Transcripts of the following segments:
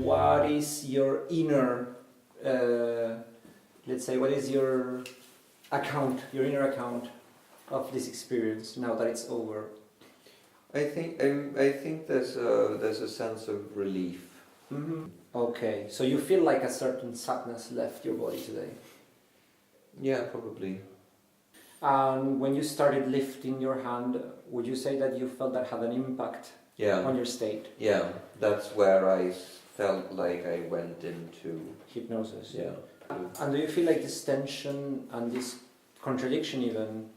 What is your inner let's say, what is your account, your inner account of this experience now that it's over? I think there's a sense of relief. Mm-hmm. Okay, so you feel like a certain sadness left your body today. Yeah, probably. And when you started lifting your hand, would you say that you felt that had an impact on your state? Yeah, that's where I felt like I went into hypnosis. Yeah. And do you feel like this tension and this contradiction even,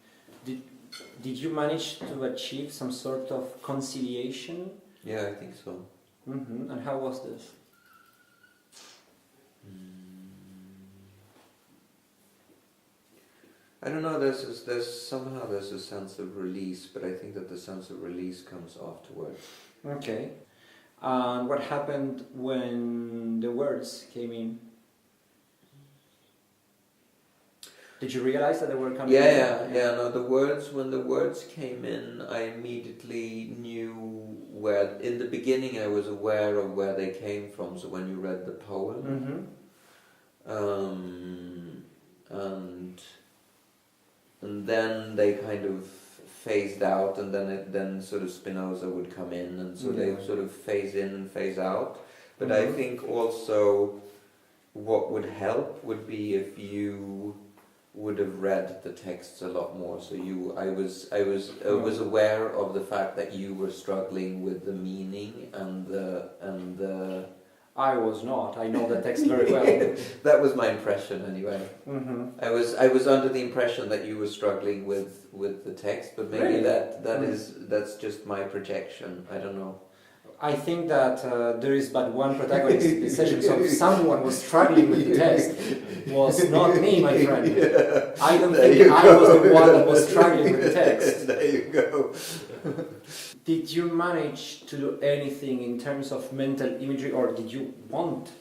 did you manage to achieve some sort of conciliation? Yeah, I think so. Mm-hmm. And how was this? I don't know, there's a sense of release, but I think that the sense of release comes afterwards. Okay. And what happened when the words came in? Did you realize that they were coming in? Yeah. No, when the words came in, I immediately knew where. In the beginning, I was aware of where they came from. So when you read the poem, and then they kind of phased out, and then sort of Spinoza would come in, and so they sort of phase in and phase out. But I think also what would help would be if you would have read the texts a lot more. So I was aware of the fact that you were struggling with the meaning and the. I was not. I know the text very well. That was my impression, anyway. Mm-hmm. I was under the impression that you were struggling with the text, but maybe really? that's just my projection. I don't know. I think that there is but one protagonist in the session, so if someone was struggling with the text, it was not me, my friend. Yeah. I don't think I was the one that was struggling with the text. There you go. Did you manage to do anything in terms of mental imagery, or did you want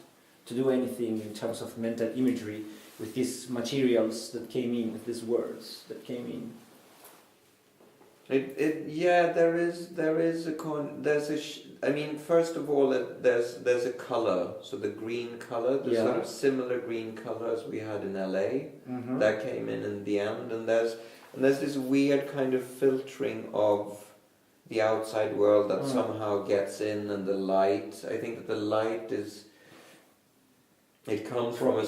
to do anything in terms of mental imagery with these materials that came in, with these words that came in? I mean, first of all, there's a color. So the green color, the sort of similar green color as we had in LA, that came in the end, and there's this weird kind of filtering of the outside world that somehow gets in, and the light. I think that the light it comes from a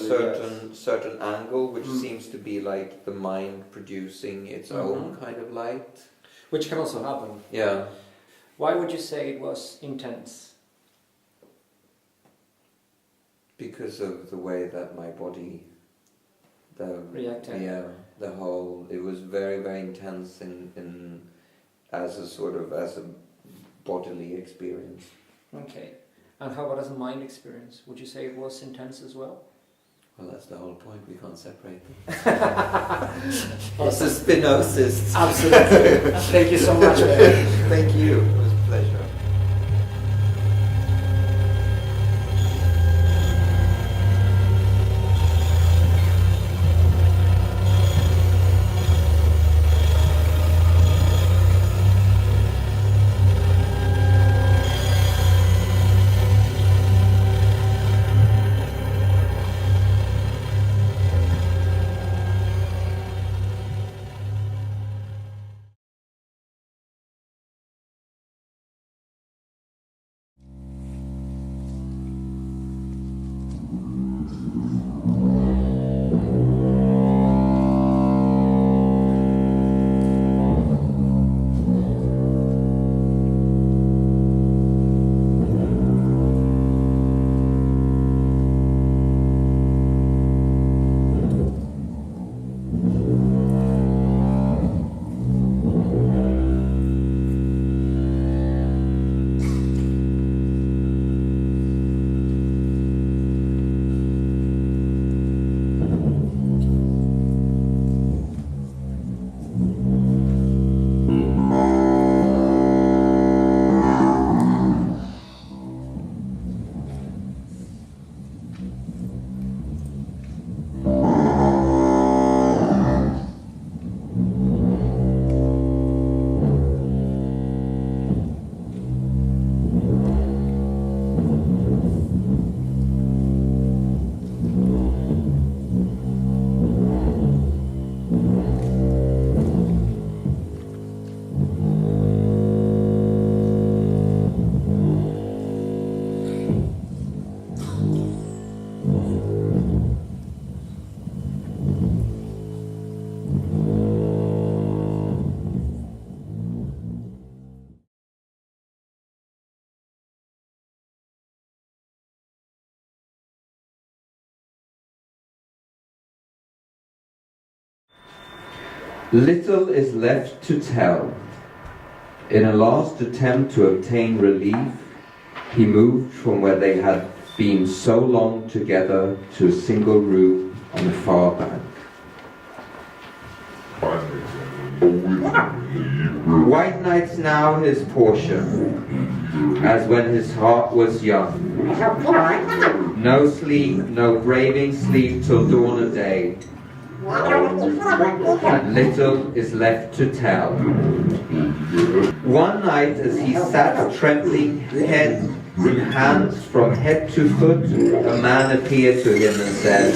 certain angle, which seems to be like the mind producing its own kind of light. Which can also happen. Yeah. Why would you say it was intense? Because of the way that my body reacted. Yeah, it was very, very intense in as a bodily experience. Okay. And how about as a mind experience? Would you say it was intense as well? Well, that's the whole point. We can't separate them. It's a Spinozist. Absolutely. Thank you so much. Thank you. It was a pleasure. Little is left to tell. In a last attempt to obtain relief, he moved from where they had been so long together to a single room on the far bank. White nights now his portion, as when his heart was young. No sleep, no braving sleep till dawn of day. And little is left to tell. One night as he sat trembling, head in hands from head to foot, a man appeared to him and said,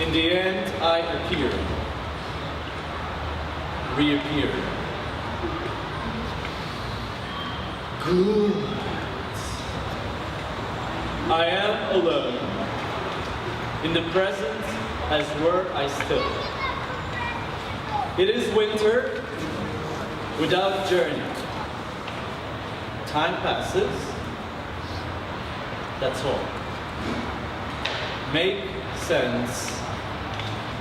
In the end, I appear, reappear. Good. I am alone. In the present, as were I still. It is winter, without journey. Time passes, that's all. Make sense,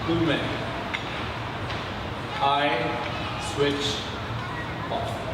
who may. I switch off.